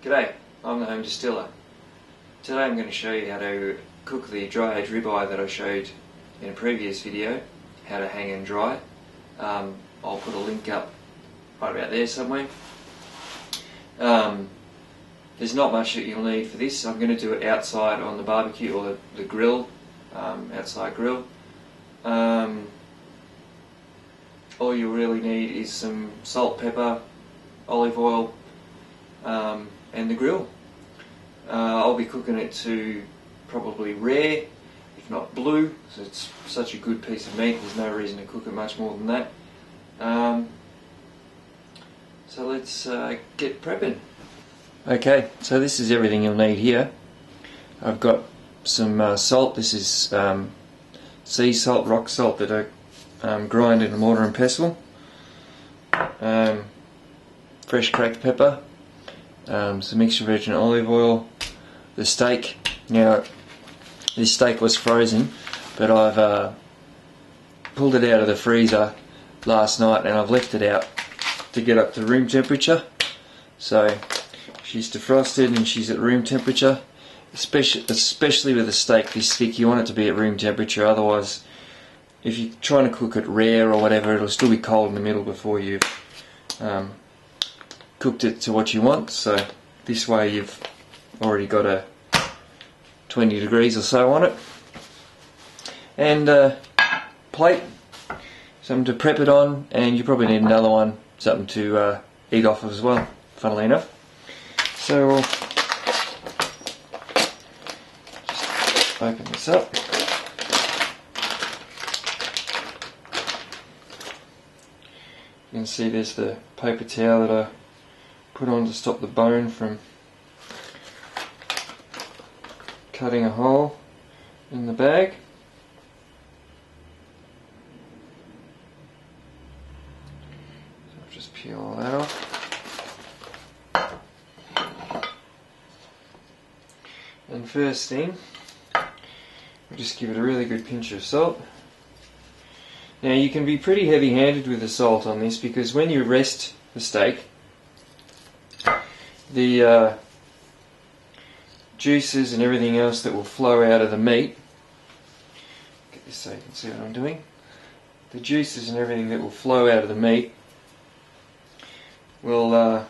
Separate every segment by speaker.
Speaker 1: G'day, I'm the Home Distiller. Today I'm going to show you how to cook the dry aged ribeye that I showed in a previous video, how to hang and dry. I'll put a link up right about there somewhere. There's not much that you'll need for this. I'm going to do it outside on the barbecue or the grill, outside grill. All you really need is some salt, pepper, olive oil, and the grill. I'll be cooking it to probably rare, if not blue, so it's such a good piece of meat, there's no reason to cook it much more than that. So let's get prepping. Okay, so this is everything you'll need here. I've got some salt. This is sea salt, rock salt that I grind in a mortar and pestle. Fresh cracked pepper, some extra virgin olive oil, the steak. Now this steak was frozen, but I've pulled it out of the freezer last night and I've left it out to get up to room temperature. So she's defrosted and she's at room temperature. Especially with a steak this thick, you want it to be at room temperature, otherwise if you're trying to cook it rare or whatever, it'll still be cold in the middle before you've cooked it to what you want. So this way you've already got a 20 degrees or so on it. And plate, something to prep it on, and you probably need another one, something to eat off of as well, funnily enough. So we'll just open this up. You can see there's the paper towel that I put on to stop the bone from cutting a hole in the bag. So I'll just peel all that off. And first thing, we'll just give it a really good pinch of salt. Now you can be pretty heavy-handed with the salt on this, because when you rest the steak, the juices and everything else that will flow out of the meat, get this so you can see what I'm doing, the juices and everything that will flow out of the meat will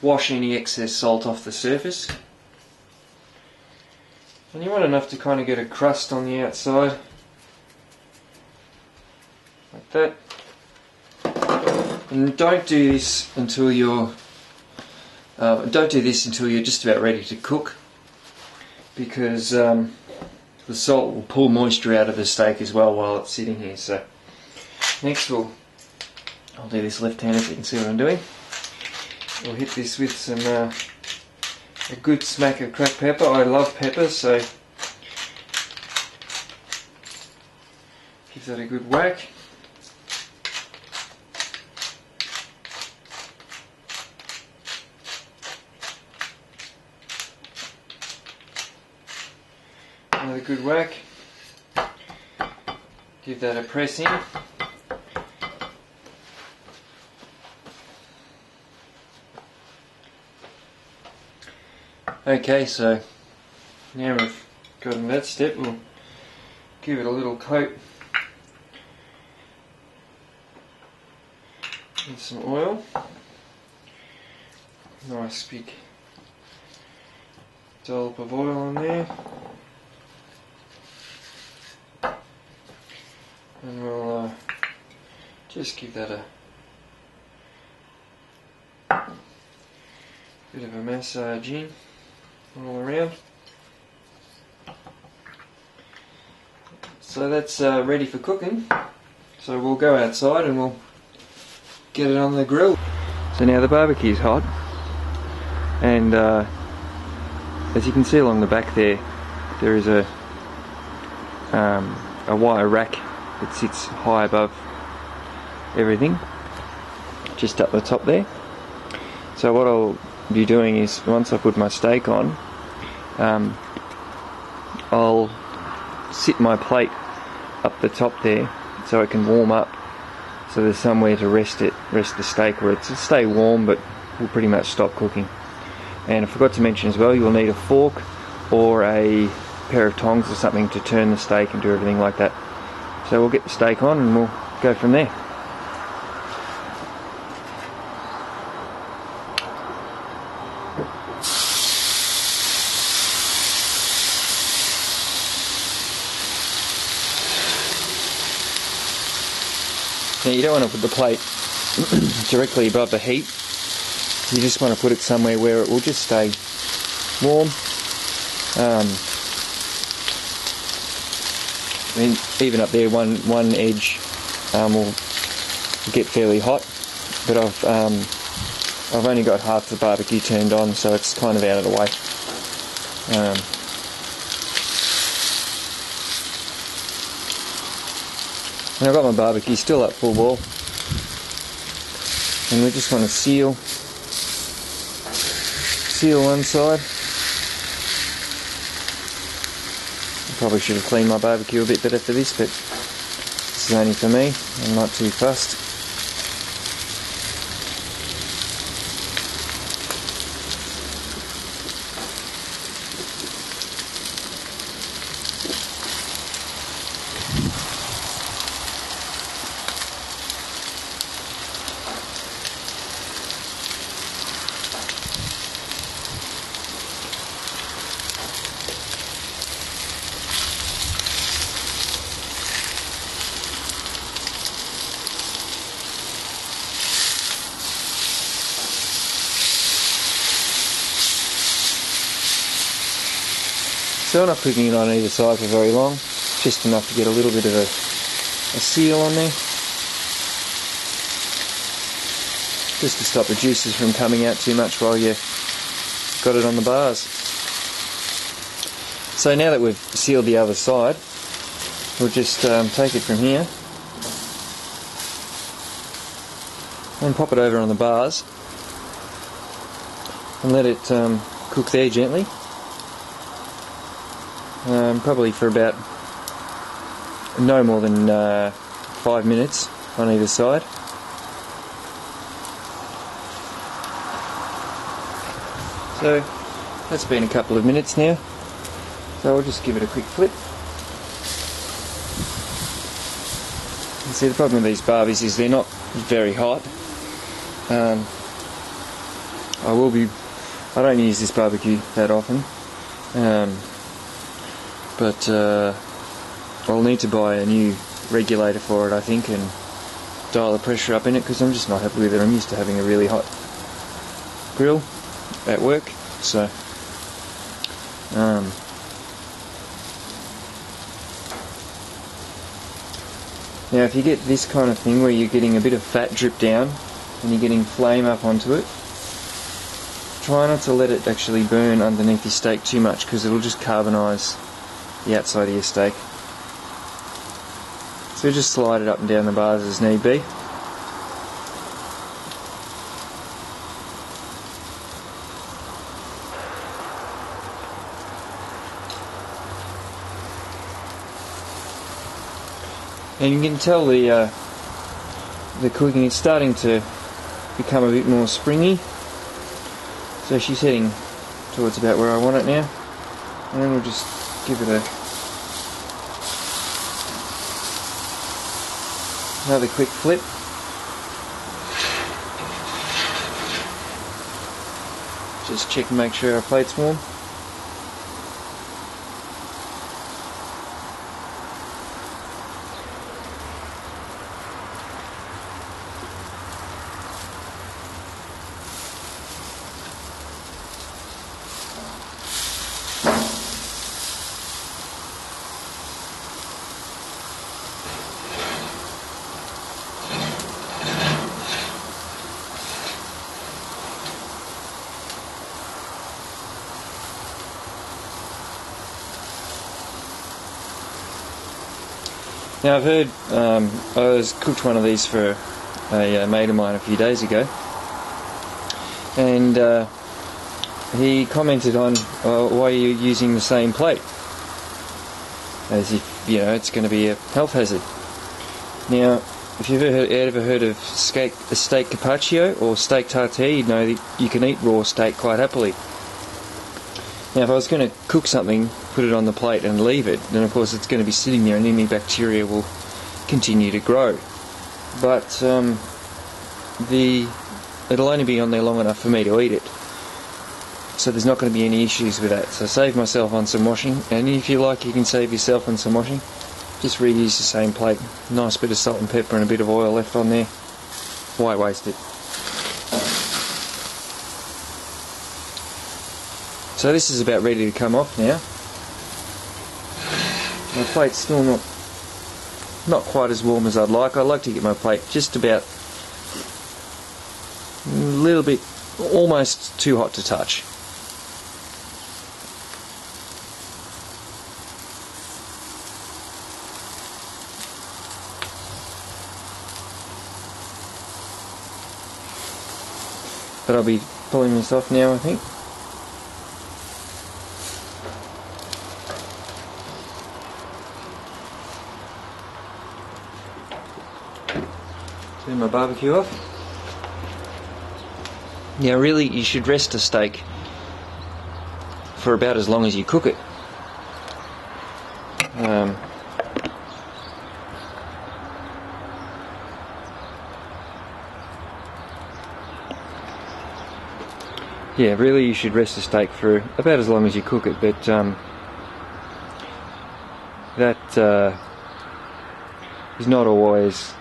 Speaker 1: wash any excess salt off the surface. And you want enough to kind of get a crust on the outside, like that. And don't do this until you're just about ready to cook, because the salt will pull moisture out of the steak as well while it's sitting here. So next I'll do this left-handed so you can see what I'm doing. We'll hit this with some a good smack of cracked pepper. I love pepper, so give that a good whack. Another good whack. Give that a press in. Okay, so now we've gotten that step, we'll give it a little coat with some oil. Nice big dollop of oil on there. And we'll just give that a bit of a massage in all around. So that's ready for cooking. So we'll go outside and we'll get it on the grill. So now the barbecue's hot, and as you can see along the back there is a wire rack that sits high above everything, just up the top there. So what I'll be doing is, once I put my steak on, I'll sit my plate up the top there so it can warm up, so there's somewhere to rest the steak where it'll stay warm but will pretty much stop cooking. And I forgot to mention as well, you will need a fork or a pair of tongs or something to turn the steak and do everything like that. So we'll get the steak on and we'll go from there. Now you don't want to put the plate directly above the heat. You just want to put it somewhere where it will just stay warm. I mean, even up there, one edge will get fairly hot, but I've only got half the barbecue turned on, so it's kind of out of the way. And I've got my barbecue still up full ball, and we just want to seal one side. I probably should have cleaned my barbecue a bit better for this, but this is only for me. I'm not too fussed. So I'm not cooking it on either side for very long, just enough to get a little bit of a seal on there, just to stop the juices from coming out too much while you got it on the bars. So now that we've sealed the other side, we'll just take it from here and pop it over on the bars and let it cook there gently. Probably for about no more than 5 minutes on either side. So that's been a couple of minutes now, so I'll just give it a quick flip. You see, the problem with these barbies is they're not very hot. I don't use this barbecue that often. But I'll need to buy a new regulator for it, I think, and dial the pressure up in it, because I'm just not happy with it. I'm used to having a really hot grill at work, so now if you get this kind of thing where you're getting a bit of fat drip down and you're getting flame up onto it, try not to let it actually burn underneath your steak too much, because it'll just carbonise the outside of your steak. So just slide it up and down the bars as need be. And you can tell the cooking is starting to become a bit more springy. So she's heading towards about where I want it now. And then we'll just give it another quick flip. Just check and make sure our plate's warm. Now I've heard, I cooked one of these for a mate of mine a few days ago, and he commented on, why are you using the same plate? As if, you know, it's going to be a health hazard. Now, if you've ever heard of steak carpaccio or steak tartare, you'd know that you can eat raw steak quite happily. Now, if I was going to cook something, put it on the plate and leave it, then of course it's going to be sitting there and any bacteria will continue to grow. But it'll only be on there long enough for me to eat it. So there's not going to be any issues with that. So save myself on some washing, and if you like, you can save yourself on some washing. Just reuse the same plate. Nice bit of salt and pepper and a bit of oil left on there. Why waste it? So this is about ready to come off now. My plate's still not quite as warm as I'd like. I'd like to get my plate just about a little bit, almost too hot to touch. But I'll be pulling this off now, I think. Turn my barbecue off. Now really you should rest a steak for about as long as you cook it. Yeah, really you should rest a steak for about as long as you cook it, but that is not always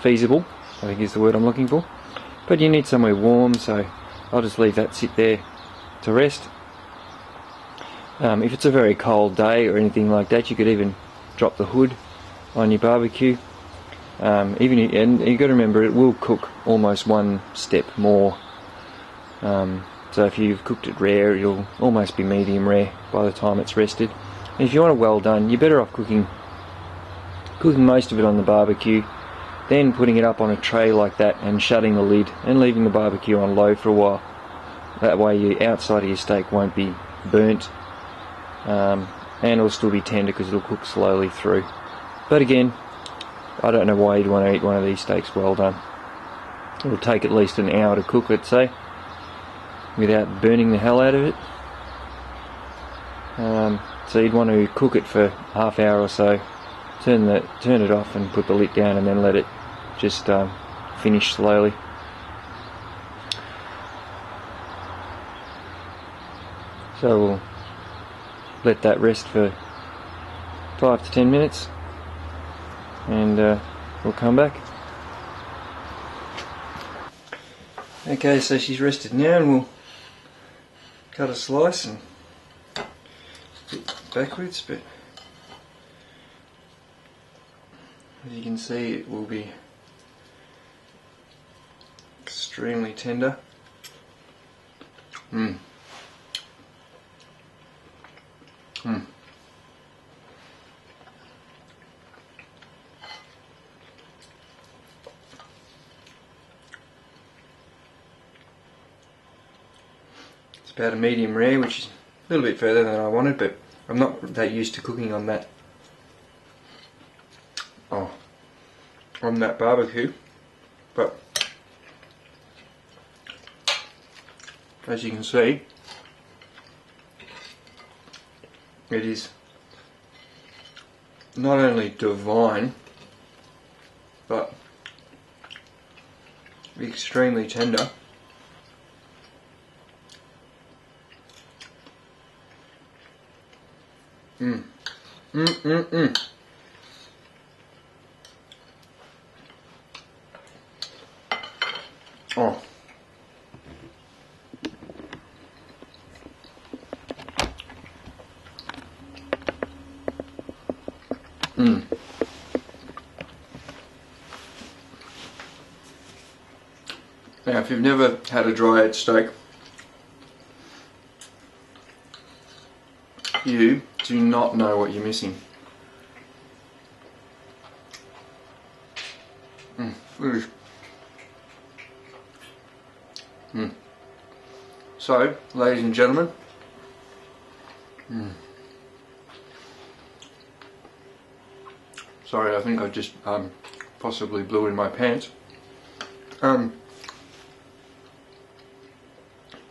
Speaker 1: feasible, I think is the word I'm looking for. But you need somewhere warm, so I'll just leave that sit there to rest. If it's a very cold day or anything like that, you could even drop the hood on your barbecue. And you've got to remember it will cook almost one step more. So if you've cooked it rare, it'll almost be medium rare by the time it's rested. And if you want it well done, you're better off cooking most of it on the barbecue, then putting it up on a tray like that and shutting the lid and leaving the barbecue on low for a while. That way the outside of your steak won't be burnt, and it'll still be tender because it'll cook slowly through. But again, I don't know why you'd want to eat one of these steaks well done. It'll take at least an hour to cook, let's say, without burning the hell out of it. So you'd want to cook it for half hour or so, turn it off and put the lid down, and then let it just finish slowly. So we'll let that rest for 5 to 10 minutes, and we'll come back. Okay, so she's rested now, and we'll cut a slice and backwards, but as you can see, it will be extremely tender. It's about a medium rare, which is a little bit further than I wanted, but I'm not that used to cooking on that barbecue. But as you can see, it is not only divine, but extremely tender. Oh. Now, if you've never had a dry-aged steak, you do not know what you're missing. So, ladies and gentlemen, Sorry, I think I just possibly blew in my pants.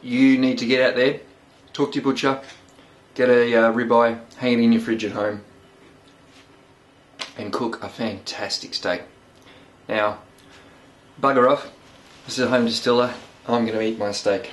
Speaker 1: You need to get out there, talk to your butcher, get a ribeye, hang it in your fridge at home, and cook a fantastic steak. Now, bugger off. This is a home distiller. I'm going to eat my steak.